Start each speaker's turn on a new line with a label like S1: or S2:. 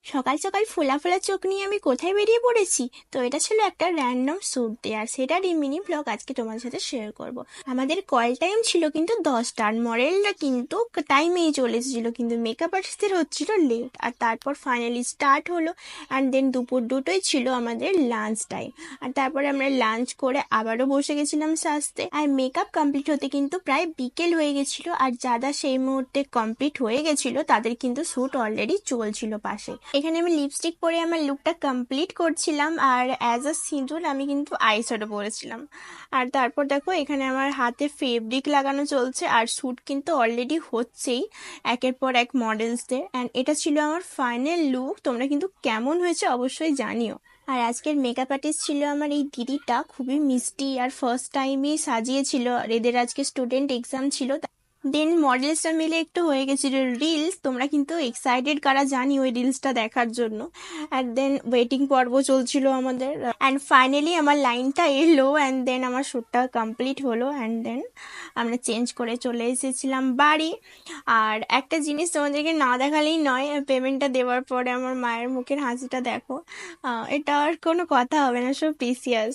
S1: সকাল সকাল ফোলা ফোলা চোখ নিয়ে আমি কোথায় বেরিয়ে পড়েছি। তো এটা ছিল একটা র্যান্ডম স্যুট ডে, আর সেটারই মিনি ব্লগ আজকে তোমার সাথে শেয়ার করব। আমাদের কল টাইম ছিল কিন্তু 10টা, আর মডেলরা কিন্তু টাইমেই চলে এসেছিলো, কিন্তু মেকআপ আর্টিস্টদের হচ্ছিল লেট। আর তারপর ফাইনালি স্টার্ট হলো, অ্যান্ড দেন দুপুর দুটোই ছিল আমাদের লাঞ্চ টাইম। আর তারপরে আমরা লাঞ্চ করে আবারও বসে গেছিলাম সাজতে, আর মেকআপ কমপ্লিট হতে কিন্তু প্রায় বিকেল হয়ে গেছিলো। আর যারা সেই মুহূর্তে কমপ্লিট হয়ে গেছিলো তাদের কিন্তু শ্যুট অলরেডি চলছিল পাশে। এখানে আমি লিপস্টিক পরে আমার লুকটা কমপ্লিট করছিলাম, আর অ্যাজ আ সিঁদুর আমি কিন্তু আইশ্যাডো পরেছিলাম। আর তারপর দেখো এখানে আমার হাতে ফেব্রিক লাগানো চলছে, আর শ্যুট কিন্তু অলরেডি হচ্ছেই একের পর এক মডেলসদের। অ্যান্ড এটা ছিল আমার ফাইনাল লুক। তোমরা কিন্তু কেমন হয়েছে অবশ্যই জানিও। আর আজকের মেকআপ আর্টিস্ট ছিল আমার এই দিদিটা, খুবই মিষ্টি, আর ফার্স্ট টাইমই সাজিয়েছিল। আর এদের আজকে স্টুডেন্ট এক্সাম ছিল। দেন মডেলসটা মিলে একটু হয়ে গেছিল রিলস। তোমরা কিন্তু এক্সাইটেড কারা জানি ওই রিলসটা দেখার জন্য। অ্যান্ড দেন ওয়েটিং পর্ব চলছিল আমাদের, অ্যান্ড ফাইনালি আমার লাইনটা এলো, অ্যান্ড দেন আমার শ্যুটটা কমপ্লিট হলো। অ্যান্ড দেন আমরা চেঞ্জ করে চলে এসেছিলাম বাড়ি। আর একটা জিনিস তোমাদেরকে না দেখালেই নয়, পেমেন্টটা দেওয়ার পরে আমার মায়ের মুখের হাসিটা দেখো। এটা আর কোনো কথা হবে না, সব প্রিসিয়াস।